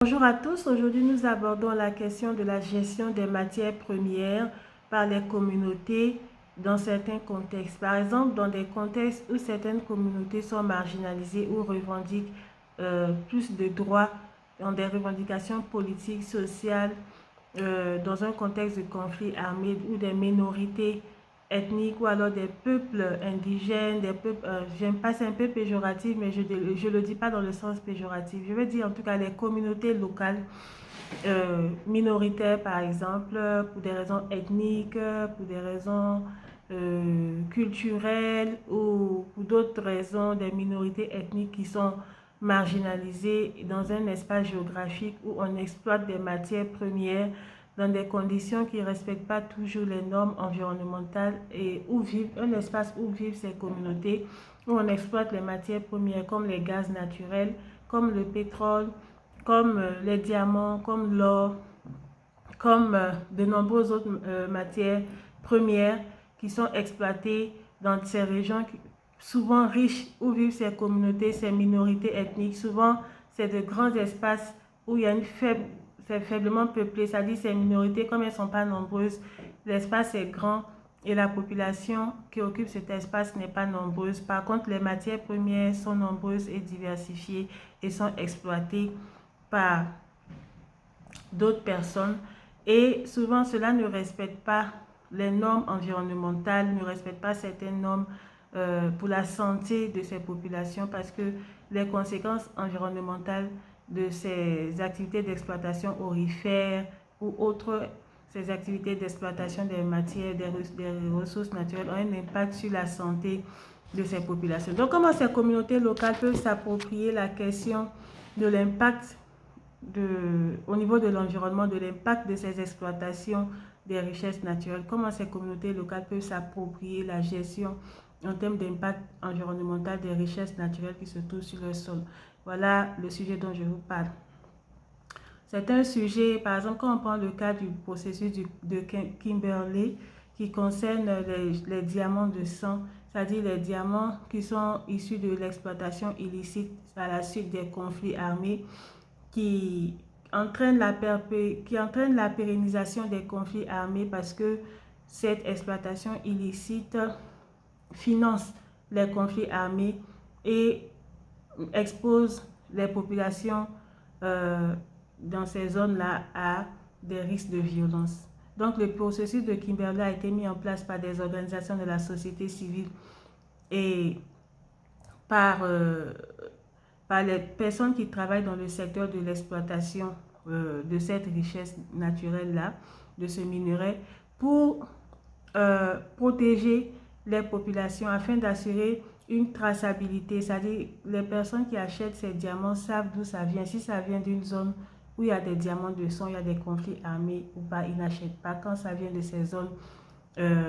Bonjour à tous, aujourd'hui nous abordons la question de la gestion des matières premières par les communautés dans certains contextes. Par exemple, dans des contextes où certaines communautés sont marginalisées ou revendiquent plus de droits dans des revendications politiques, sociales, dans un contexte de conflit armé ou des minorités ethniques ou alors des peuples indigènes, des peuples, j'aime pas, c'est un peu péjoratif, mais je le dis pas dans le sens péjoratif. Je veux dire en tout cas les communautés locales minoritaires par exemple, pour des raisons ethniques, pour des raisons culturelles ou pour d'autres raisons, des minorités ethniques qui sont marginalisées dans un espace géographique où on exploite des matières premières dans des conditions qui ne respectent pas toujours les normes environnementales et où vivent, un espace où vivent ces communautés, où on exploite les matières premières comme les gaz naturels, comme le pétrole, comme les diamants, comme l'or, comme de nombreuses autres matières premières qui sont exploitées dans ces régions souvent riches où vivent ces communautés, ces minorités ethniques. Souvent, c'est de grands espaces où il y a c'est faiblement peuplé, c'est-à-dire ces minorités, comme elles ne sont pas nombreuses, l'espace est grand et la population qui occupe cet espace n'est pas nombreuse. Par contre, les matières premières sont nombreuses et diversifiées et sont exploitées par d'autres personnes et souvent cela ne respecte pas les normes environnementales, ne respecte pas certaines normes pour la santé de ces populations parce que les conséquences environnementales de ces activités d'exploitation aurifères ou autres, ces activités d'exploitation des matières, des ressources naturelles ont un impact sur la santé de ces populations. Donc comment ces communautés locales peuvent s'approprier la question de l'impact au niveau de l'environnement, de l'impact de ces exploitations des richesses naturelles, comment ces communautés locales peuvent s'approprier la gestion en termes d'impact environnemental des richesses naturelles qui se trouvent sur le sol. Voilà le sujet dont je vous parle. C'est un sujet, par exemple, quand on prend le cas du processus de Kimberley qui concerne les diamants de sang, c'est-à-dire les diamants qui sont issus de l'exploitation illicite à la suite des conflits armés qui entraîne la pérennisation des conflits armés parce que cette exploitation illicite finance les conflits armés et expose les populations dans ces zones-là à des risques de violence. Donc le processus de Kimberley a été mis en place par des organisations de la société civile et par les personnes qui travaillent dans le secteur de l'exploitation de cette richesse naturelle-là, de ce minerai, pour protéger les populations afin d'assurer une traçabilité, c'est-à-dire les personnes qui achètent ces diamants savent d'où ça vient. Si ça vient d'une zone où il y a des diamants de sang, il y a des conflits armés ou pas, ils n'achètent pas. Quand ça vient de ces zones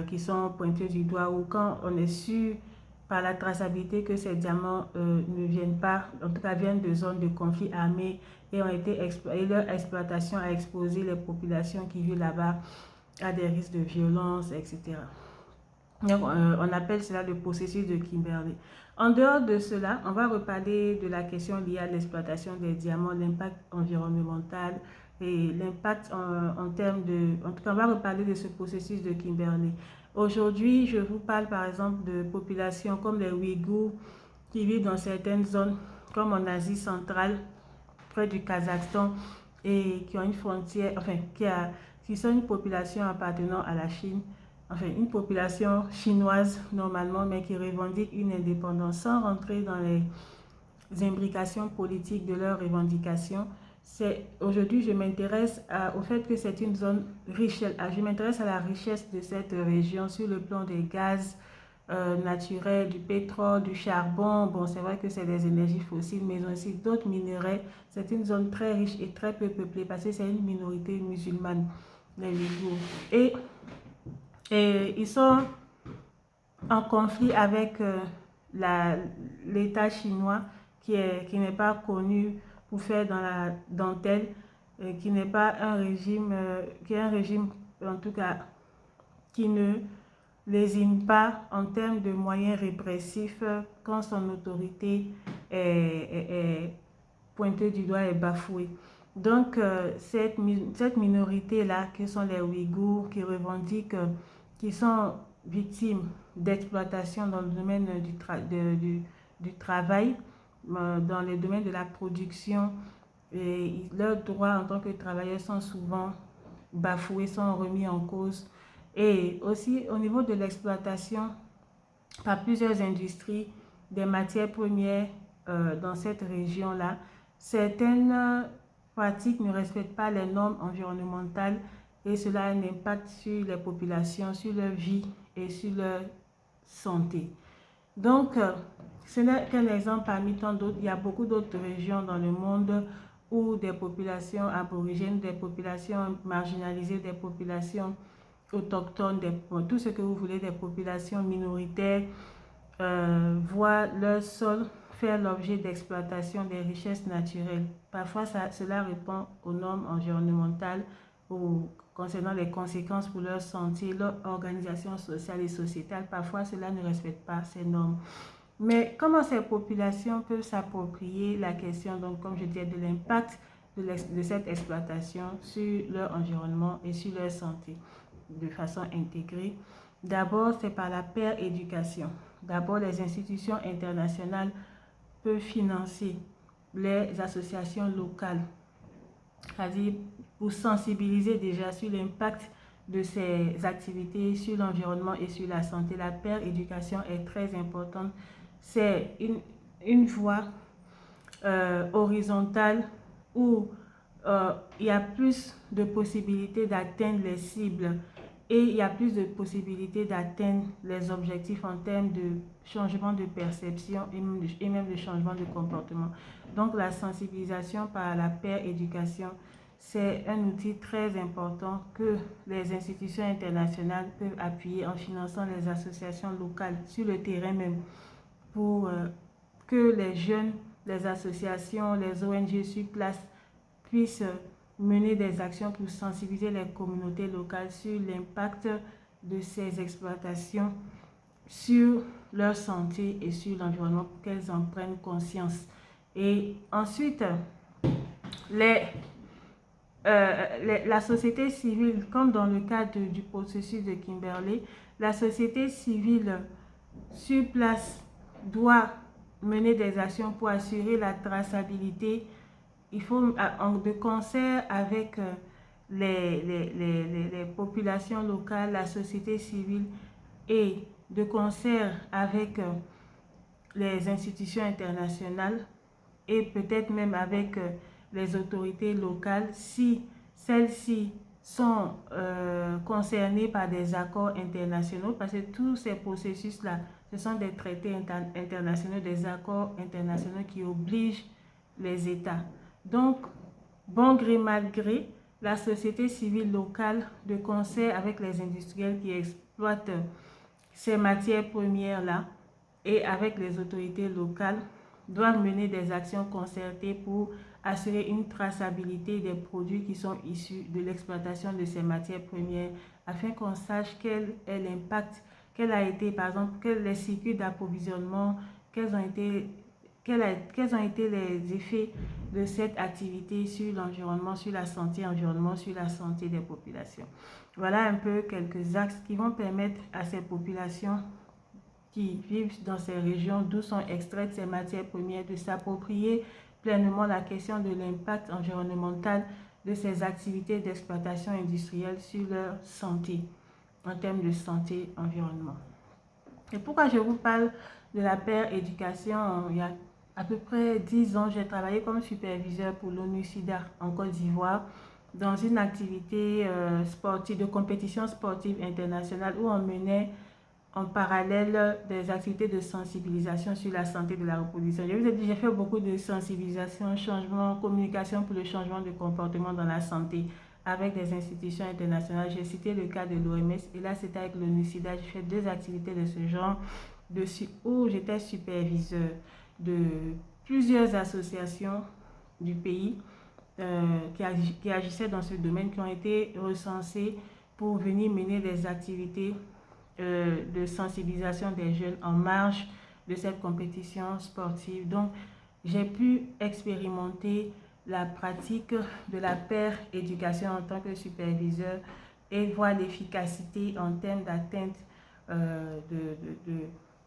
qui sont pointées du doigt ou quand on est sûr par la traçabilité que ces diamants ne viennent pas, en tout cas viennent de zones de conflit armé et ont été et leur exploitation a exposé les populations qui vivent là-bas à des risques de violence, etc. Donc, on appelle cela le processus de Kimberley. En dehors de cela, on va reparler de la question liée à l'exploitation des diamants, l'impact environnemental et l'impact en termes de... En tout cas, on va reparler de ce processus de Kimberley. Aujourd'hui, je vous parle par exemple de populations comme les Ouïghours qui vivent dans certaines zones, comme en Asie centrale, près du Kazakhstan, et qui ont une frontière, enfin, qui sont une population appartenant à la Chine, enfin, une population chinoise normalement, mais qui revendique une indépendance sans rentrer dans les imbrications politiques de leurs revendications. Aujourd'hui, je m'intéresse au fait que c'est une zone riche. Je m'intéresse à la richesse de cette région sur le plan des gaz naturels, du pétrole, du charbon. Bon, c'est vrai que c'est des énergies fossiles, mais aussi d'autres minerais. C'est une zone très riche et très peu peuplée parce que c'est une minorité musulmane, les Ouïghours. Et ils sont en conflit avec l'État chinois qui n'est pas connu pour faire dans la dentelle, qui n'est pas un régime, qui est un régime en tout cas qui ne lésine pas en termes de moyens répressifs quand son autorité est pointée du doigt et bafouée. Donc, cette minorité-là, qui sont les Ouïghours, qui revendiquent, qui sont victimes d'exploitation dans le domaine du travail, dans le domaine de la production, et leurs droits en tant que travailleurs sont souvent bafoués, sont remis en cause. Et aussi, au niveau de l'exploitation par plusieurs industries des matières premières dans cette région-là, certaines pratiques ne respectent pas les normes environnementales et cela a un impact sur les populations, sur leur vie et sur leur santé. Donc, ce n'est qu'un exemple parmi tant d'autres. Il y a beaucoup d'autres régions dans le monde où des populations aborigènes, des populations marginalisées, des populations autochtones, tout ce que vous voulez, des populations minoritaires, voient leur sol faire l'objet d'exploitation des richesses naturelles. Parfois, cela répond aux normes environnementales ou concernant les conséquences pour leur santé, leur organisation sociale et sociétale. Parfois, cela ne respecte pas ces normes. Mais comment ces populations peuvent s'approprier la question, donc comme je disais, de l'impact de cette exploitation sur leur environnement et sur leur santé de façon intégrée? D'abord, c'est par la paire éducation. D'abord, les institutions internationales peuvent financer les associations locales, c'est-à-dire pour sensibiliser déjà sur l'impact de ces activités sur l'environnement et sur la santé. La paire éducation est très importante. C'est une voie horizontale où il y a plus de possibilités d'atteindre les cibles et il y a plus de possibilités d'atteindre les objectifs en termes de changement de perception et même de changement de comportement. Donc la sensibilisation par la paire éducation, c'est un outil très important que les institutions internationales peuvent appuyer en finançant les associations locales sur le terrain même pour que les jeunes, les associations, les ONG sur place puissent mener des actions pour sensibiliser les communautés locales sur l'impact de ces exploitations sur leur santé et sur l'environnement pour qu'elles en prennent conscience. Et ensuite, la société civile, comme dans le cadre du processus de Kimberley, la société civile sur place doit mener des actions pour assurer la traçabilité. Il faut, de concert avec les populations locales, la société civile et de concert avec les institutions internationales et peut-être même avec les autorités locales, si celles-ci sont concernées par des accords internationaux, parce que tous ces processus-là, ce sont des traités internationaux, des accords internationaux qui obligent les États. Donc, bon gré mal gré, la société civile locale, de concert avec les industriels qui exploitent ces matières premières-là et avec les autorités locales, doivent mener des actions concertées pour assurer une traçabilité des produits qui sont issus de l'exploitation de ces matières premières afin qu'on sache quel est l'impact, quel a été, par exemple, quels les circuits d'approvisionnement, quels ont été les effets de cette activité sur l'environnement, sur la santé environnement, sur la santé des populations. Voilà un peu quelques axes qui vont permettre à ces populations qui vivent dans ces régions d'où sont extraites ces matières premières de s'approprier pleinement la question de l'impact environnemental de ces activités d'exploitation industrielle sur leur santé, en termes de santé environnement. Et pourquoi je vous parle de la paire éducation? Il y a à peu près 10 ans, j'ai travaillé comme superviseur pour l'ONU-SIDA en Côte d'Ivoire dans une activité sportive, de compétition sportive internationale où on menait en parallèle des activités de sensibilisation sur la santé de la reproduction. Je vous ai dit, j'ai fait beaucoup de sensibilisation, changement, communication pour le changement de comportement dans la santé avec des institutions internationales. J'ai cité le cas de l'OMS et là c'était avec l'ONU-SIDA. J'ai fait 2 activités de ce genre où j'étais superviseur de plusieurs associations du pays qui agissaient dans ce domaine, qui ont été recensées pour venir mener des activités de sensibilisation des jeunes en marge de cette compétition sportive. Donc, j'ai pu expérimenter la pratique de la paire éducation en tant que superviseur et voir l'efficacité en termes d'atteinte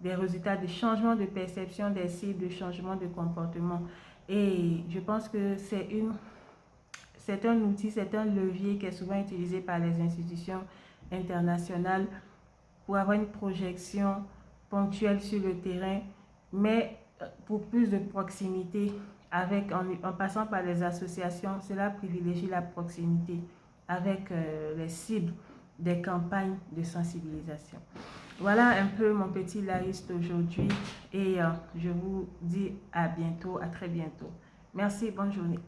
des résultats de changement de perception des cibles, de changement de comportement. Et je pense que c'est un outil, c'est un levier qui est souvent utilisé par les institutions internationales pour avoir une projection ponctuelle sur le terrain, mais pour plus de proximité, en passant par les associations, cela privilégie la proximité avec les cibles des campagnes de sensibilisation. Voilà un peu mon petit live d'aujourd'hui et je vous dis à bientôt, à très bientôt. Merci, bonne journée.